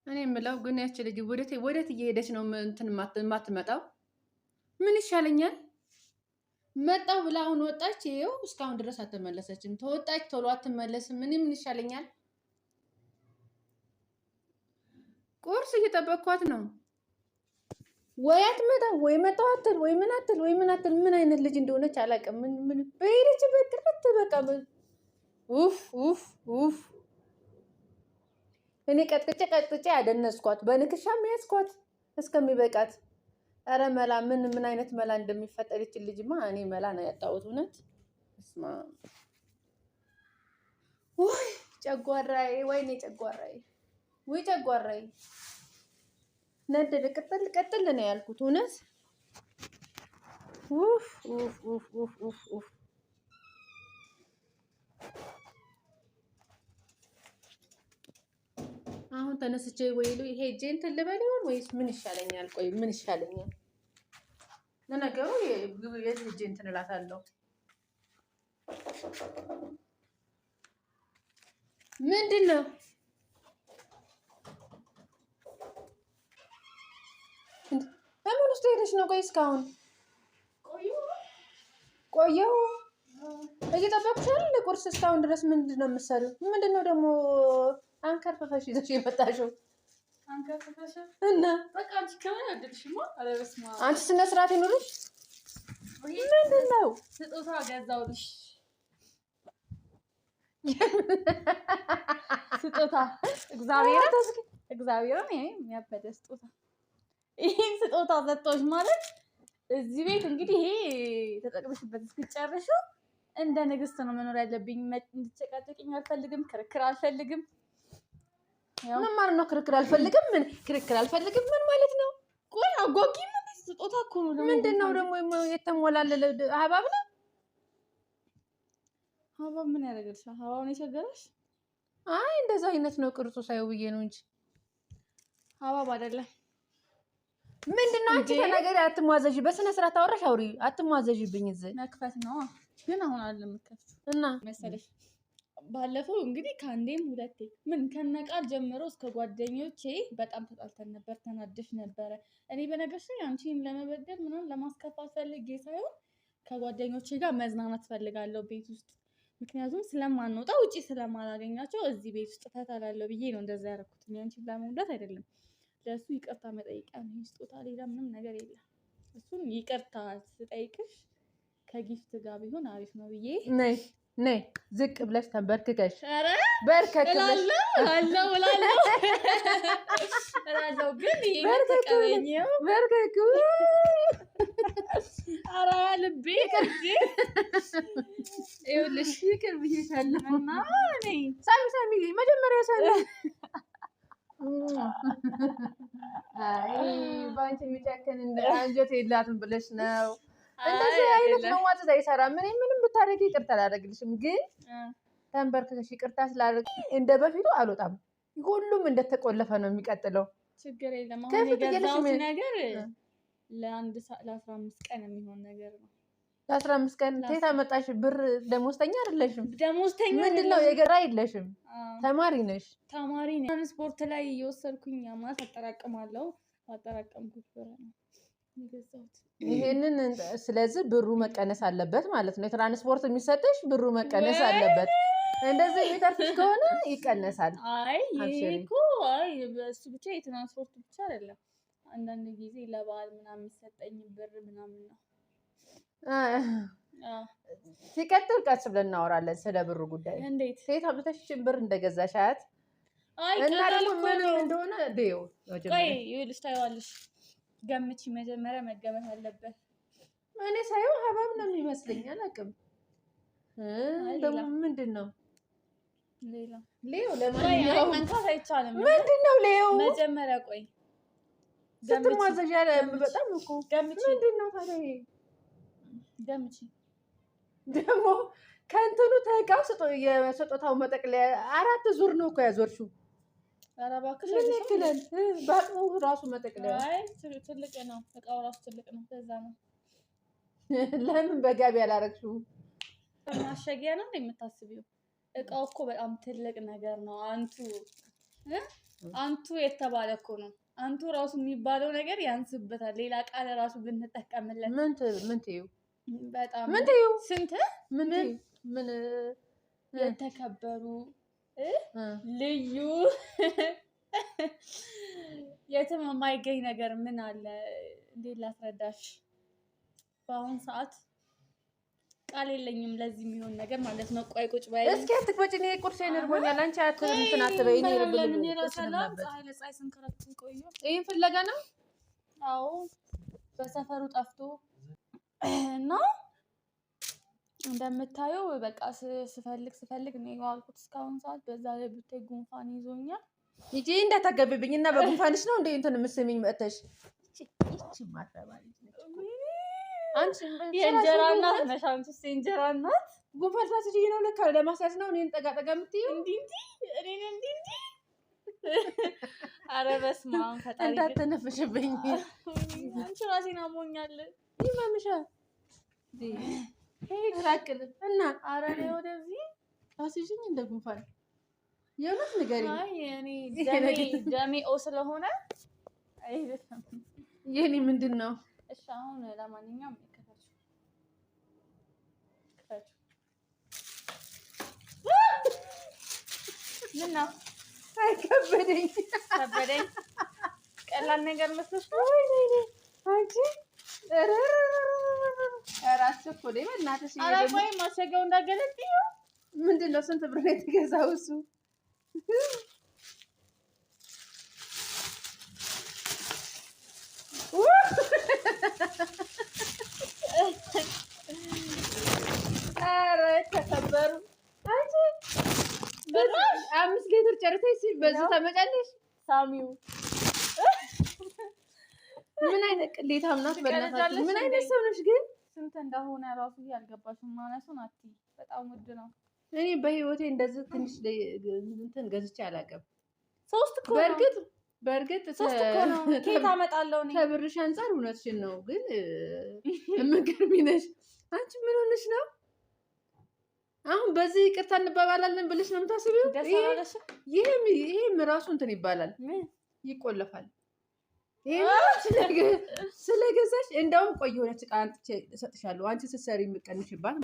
እኔ የምለው ግን ያቺ ልጅ ወዴት እየሄደች ነው? እንትን የማትመጣው ምን ይሻለኛል? መጣው ብላ አሁን ወጣች። ይኸው እስካሁን ድረስ አትመለሰችም። ተወጣች ቶሎ አትመለስም። ምን ይሻለኛል? ቁርስ እየጠበቅኳት ነው። ወይ አትመጣም ወይ መጣሁ አትል ወይ ምን አትል ወይ ምን አትል። ምን አይነት ልጅ እንደሆነች አላውቅም። ምን በሄደችበት ቅርት በቃ ኡፍ ኡፍ ኡፍ። እኔ ቀጥቅጬ አደነስኳት፣ በንክሻም ያዝኳት እስከሚበቃት። ኧረ መላ ምን አይነት መላ እንደሚፈጠር ይችል ልጅማ እኔ መላ ነው ያጣሁት። እውነት እስማ ወይ ጨጓራዬ፣ ወይኔ ጨጓራዬ፣ ወይ ጨጓራዬ ነደደ። ቅጥል ነው ያልኩት። እውነት ኡፍ ኡፍ ኡፍ ኡፍ ኡፍ ኡፍ። አሁን ተነስቼ ወይሉ ይሄ እጄን ትልበል ይሆን ወይስ ምን ይሻለኛል? ቆይ ምን ይሻለኛል? ለነገሩ የዚህ እጄን ትንላታለሁ። ምንድን ነው በምን ውስጥ ሄደሽ ነው? ቆይ እስካሁን ቆየሁ እየጠበቅኩሽ አይደል? ቁርስ እስካሁን ድረስ ምንድን ነው የምትሰሪው? ምንድን ነው ደግሞ አንከርፈፈሽ ይዘሽ የመጣሽው? እና በቃ አንቺ ከምን አደልሽማ? አለበስማ አንቺ ስነ ስርዓት ይኑርሽ። ምንድን ነው ስጦታ ገዛሁልሽ? ስጦታ እግዚአብሔርን ይሄ የሚያበደ ስጦታ። ይሄን ስጦታ ሰጠሁሽ ማለት እዚህ ቤት እንግዲህ ይሄ ተጠቅመሽበት እስክትጨርሺው እንደ ንግስት ነው መኖር ያለብኝ። እንድትጨቃጨቂኝ አልፈልግም። ክርክር አልፈልግም። ምን ማለት ነው ክርክር አልፈልግም? ምን ክርክር አልፈልግም ምን ማለት ነው? ቆይ አጓጊ ምን ስጦታ እኮ ነው። ምንድን ነው ደግሞ የተሞላለለ ሀባብ ነው? ሀባብ ምን ያደርግልሻል? ሀባብን የቸገረሽ? አይ እንደዛ አይነት ነው ቅርጹ ሳይው ብዬ ነው እንጂ ሀባብ አይደለም። ምንድነው አንቺ ተናገሪ። አትሟዘዥ። በስነ ስርዓት አወራሽ አውሪ። አትሟዘዥብኝ። እዚህ መክፈት ነው ግን አሁን አይደለም መከፈት እና መሰለሽ። ባለፈው እንግዲህ ከአንዴም ሁለቴ ምን ከነቃል ጀምሮ እስከ ጓደኞቼ በጣም ተጣልተን ነበር። ተናደሽ ነበረ። እኔ በነገርሽ ላይ አንቺን ለመበደል ምናምን ለማስከፋት ፈልጌ ሳይሆን ከጓደኞቼ ጋር መዝናናት ፈልጋለሁ ቤት ውስጥ። ምክንያቱም ስለማንወጣ ውጪ ስለማላገኛቸው እዚህ ቤት ውስጥ ፈታላለሁ ብዬ ነው እንደዛ ያደረኩት። አንቺን ለመውደድ አይደለም። ለሱ ይቅርታ መጠየቂያ ነው ስጦታ፣ ሌላ ምንም ነገር የለም። እሱን ይቅርታ ስጠይቅሽ ከጊፍት ጋር ቢሆን አሪፍ ነው ብዬ ነይ ዝቅ ብለሽ ተንበርክከሽ በርከክለሽ እላለሁ ግን በርከክው በርከኩ ኧረ ልቤ ይኸውልሽ ይቅር ብዬሻለሁ። እና ሳሚ መጀመሪያ ሳሚ አይ ባንቺ የሚጨክን እንደ አንጀት የላትም ብለሽ ነው። እንደዚህ አይነት ነው ማለት አይሰራም። ምንም ብታረጊ ይቅርታ አላደርግልሽም፣ ግን ተንበርክከሽ ይቅርታ ስላደረግ እንደ በፊቱ አልወጣም። ሁሉም እንደተቆለፈ ነው የሚቀጥለው። ችግር የለም። አሁን የገዛሁት ነገር ለ15 ቀን የሚሆን ነገር ነው። ለ15 ቀን ተይታ መጣሽ። ብር ደሞዝተኛ አይደለሽም። ደሞዝተኛ ምንድነው? የገራ የለሽም። ተማሪ ነሽ። ተማሪ ነኝ። ትራንስፖርት ላይ እየወሰድኩኝ ማለት አጠራቅማለሁ። አጠራቀምኩት ብር ነው የገዛሁት። ይሄንን ስለዚህ ብሩ መቀነስ አለበት ማለት ነው። የትራንስፖርት የሚሰጥሽ ብሩ መቀነስ አለበት። እንደዚህ የሚተርፍሽ ከሆነ ይቀነሳል። አይ ይሄኮ እሱ ብቻ የትራንስፖርት ብቻ አይደለም። አንዳንድ ጊዜ ለበዓል ምናምን የሚሰጠኝ ብር ምናምን ነው። ሲቀጥል ቀስ ብለን እናወራለን ስለ ብሩ ጉዳይ። እንዴት ሴት አብተሽ ብር እንደገዛሻት እና ደግሞ ምን እንደሆነ ደው ቆይ ይኸውልሽ ታይዋለሽ። ገምቺ። መጀመሪያ መገመት አለበት። እኔ ሳይው ሀባብ ነው የሚመስለኝ። አላውቅም ደግሞ ምንድን ነው ሌው ለማንኛውም መንካት አይቻልም። ምንድን ነው ሌው? መጀመሪያ ቆይ ስትማዘዣ በጣም እኮ ገምቺ። ምንድን ነው ታዲያ ይሄ? ገምቺ። ደግሞ ከእንትኑ ተቃው የስጦታው መጠቅለያ 4 ዙር ነው እኮ ያዞርሽው። ኧረ እባክሽ ምን ይክላል? ባጥሙ ራሱ መጠቅለያ። አይ ትልቅ ነው እቃው ራሱ ትልቅ ነው። ከዛ ነው ለምን በጋቢ ያላረግሽው? ማሸጊያ ነው እንደምታስቢው? እቃው እኮ በጣም ትልቅ ነገር ነው። አንቱ አንቱ የተባለ እኮ ነው። አንቱ ራሱ የሚባለው ነገር ያንስበታል። ሌላ ቃል ራሱ ብንጠቀምለት ምን ትዩ በጣም ምን ትዩ ስንት ምን የተከበሩ ልዩ የትም የማይገኝ ነገር ምን አለ? እንዴት ላስረዳሽ? በአሁን ሰዓት ቃል የለኝም ለዚህ የሚሆን ነገር ማለት ነው። ቆይ ቁጭ በይ እስኪ አትክበጭ። እኔ ቁርሴን እርቦኛል። አንቺ እንትን አትበይ። እኔ ለምን ይራሳላል? ፀሐይ ስንከራተት ቆየ። ይሄን ፍለጋ ነው? አዎ በሰፈሩ ጠፍቶ እና እንደምታየው በቃ ስፈልግ ነው የዋልኩት እስካሁን ሰዓት። በዛ ላይ ብታይ ጉንፋን ይዞኛል። ይጂ እንዳታገብብኝ እና በጉንፋንሽ ነው እንዴ እንትን የምትስሚኝ መጥተሽ? ይቺ ማትረባል አንቺ የእንጀራ እናት ነሽ። አንቺስ የእንጀራ እናት ጉንፋን ሳትጂ ነው ለካ ለማስያዝ ነው እኔን ጠጋ የምትይው? እንዲ ኧረ በስመ አብ ፈጣሪ እንዳትነፍሽብኝ። አንቺ ራሴን አሞኛል። ይማምሻ ራቅል እና ኧረ እኔ ወደዚህ አስይዥኝ እንደ ጉንፋን የእውነት ንገሪኝ። አይ እኔ ደሜ ኦ ስለሆነ አይደለም። የኔ ምንድን ነው? እሺ አሁን ለማንኛውም ምን ነው? ከበደኝ። ቀላል ነገር መስሎሽ ነው? አንቺ እራስ እኮ ነው በእናትሽ። ኧረ ቆይ ማሸጊያው እንዳገለጥኝ ምንድን ነው? ስንት ብር ነው የተገዛው እሱ? ኧረ ተከበሩ። አንቺ 5 ሊትር ጨርሰሽ በዚህ ታመጫለሽ? ሳሚው ምን አይነት ቅሌታም ናት በእናታችሁ! ምን አይነት ሰው ነሽ ግን? ስንት እንደሆነ ራሱ ያልገባሽም ማነሱን አትይ። በጣም ውድ ነው። እኔ በህይወቴ እንደዚህ ትንሽ እንትን ገዝቼ አላውቅም። 3 እኮ በእርግጥ 3 እኮ ነው። ከየት አመጣለሁ እኔ? ከብርሽ አንፃር እውነትሽን ነው፣ ግን የምትገርሚ ነሽ አንቺ። ምን ሆነሽ ነው አሁን? በዚህ ይቅርታ እንባባላለን ብለሽ ነው የምታስቢው? ይሄም ራሱ እንትን ይባላል፣ ይቆለፋል። ስለገዛሽ እንደውም ቆይ የሆነች ዕቃ አንጥቼ እሰጥሻለሁ። አንቺ ስትሰሪ የምትቀንሽባት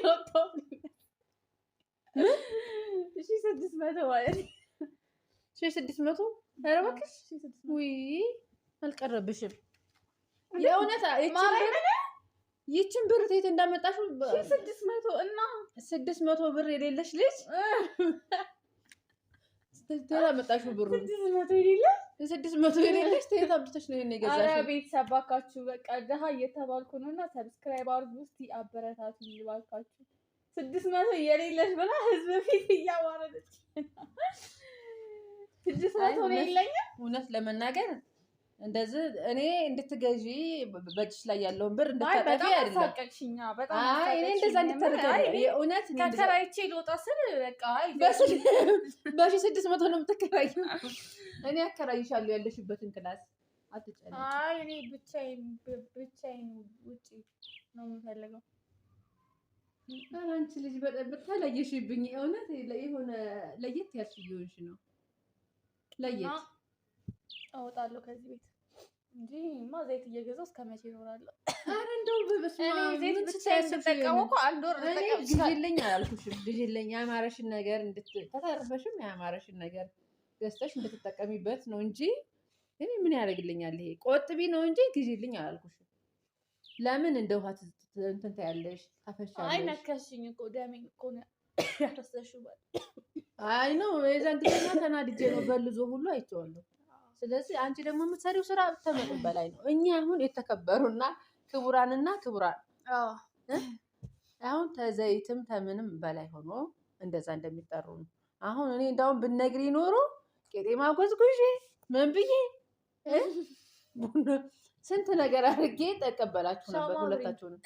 600 ኧረ እባክሽ ውይ አልቀረብሽም። የእውነት ይችን ብር ከየት እንዳመጣሽው 600 እና 600 ብር የሌለሽ ልጅ ተላመጣሽው ብሩ 600 የሌለሽ ተየት አምጥተሽ ነው ይሄን የገዛሽው? ኧረ ቤተሰብ እባካችሁ በቃ ደሃ እየተባልኩ ነው እና ሰብስክራይብ አድርጉ እስቲ አበረታቱኝ እባካችሁ። 600 የሌለሽ ብላ ህዝብ ፊት እያዋረደች 600 ነው የለኝም። እውነት ለመናገር እንደዚህ እኔ እንድትገዢ በእጅሽ ላይ ያለውን ብር እንድታጠፊ አይደለም። ሳቀቅሽኛ በጣም አይ እኔ እንደዛ እንድታረጋይ የእውነት ተከራይቼ ልወጣ ስል በቃ በ600 ነው የምትከራይው። እኔ አከራይሻለሁ ያለሽበትን ክላስ አትጨነቂ። አይ እኔ ብቻዬን ውጪ ነው የምፈልገው። አንቺ ልጅ በተለየሽብኝ እውነት የሆነ ለየት ያልሽ እየሆንሽ ነው። ለየት አወጣለሁ ከዚህ ቤት እንጂ ዘይት እየገዛሁ እስከ መቼ እኖራለሁ? ኧረ እንደው በስመ አብ ዘይት ብቻ የምጠቀመው እኮ 1 ወር ልጠቀም ግዢልኝ አላልኩሽም? ግዢልኝ ያማረሽን ነገር ተተርፈሽም ያማረሽን ነገር ገዝተሽ እንድትጠቀሚበት ነው እንጂ እኔ ምን ያደርግልኛል? ይሄ ቆጥቢ ነው እንጂ ግዢልኝ አላልኩሽም። ለምን እንደ ውሃ እንትን ታያለሽ፣ ታፈሻለሽ። አይ ነከሽኝ እኮ ደሜን እኮ ነው ያፈሰሽው። አይ ነው የዛን ጊዜና ተናድጄ ነው በልዞ ሁሉ አይቼዋለሁ። ስለዚህ አንቺ ደግሞ የምትሰሪው ስራ ተመጣጣኝ በላይ ነው። እኛ አሁን የተከበሩና ክቡራን አሁን ተዘይትም ተምንም በላይ ሆኖ እንደዛ እንደሚጠሩ ነው። አሁን እኔ እንዳውም ብነግሪ ኖሮ ቄጤማ ጎዝጉዤ ምን ብዬ ስንት ነገር አድርጌ ተቀበላችሁ ነበር ሁለታችሁንም።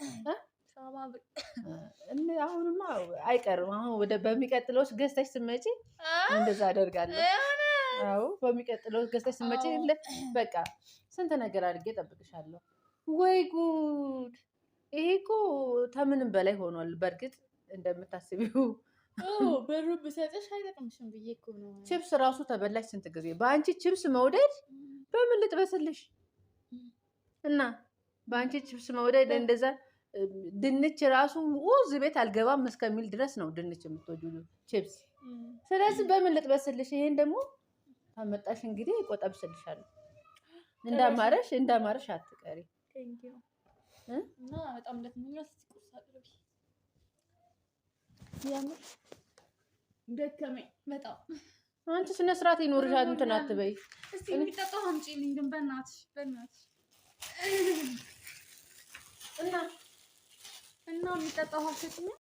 አሁንማ አይቀርም። አሁን በሚቀጥለው ገዝተሽ ስትመጪ እንደዛ አደርጋለሁ። አዎ በሚቀጥለው ገዝተሽ ስትመጪ በቃ ስንት ነገር አድርጌ እጠብቅሻለሁ። ወይ ጉድ! ይሄ እኮ ከምንም በላይ ሆኗል። በእርግጥ እንደምታስቢው ብሩ ብሰጥሽ አይጠቅምሽም ብዬ እኮ ነው። ቺፕስ ራሱ ተበላሽ ስንት ጊዜ። በአንቺ ቺፕስ መውደድ በምን ልጥበስልሽ? እና በአንቺ ቺፕስ መውደድ እንደዛ ድንች ራሱ እዚህ ቤት አልገባም እስከሚል ድረስ ነው ድንች የምትወጂው ቺፕስ። ስለዚህ በምን ልጥበስልሽ? ይሄን ደግሞ ታመጣሽ እንግዲህ ቆጠብስልሻለሁ። እንዳማረሽ አትቀሪ። እና በጣም ደክሞኛል። ቁርስ አቅርቢ። ያምር ደከመኝ በጣም። አንቺ ስነ ስርዓት ይኖርሻል። እንትን አትበይ። እስቲ የሚጠጣው አምጪልኝ ግን በእናትሽ እና የሚጠጣው አልሰጥኝም።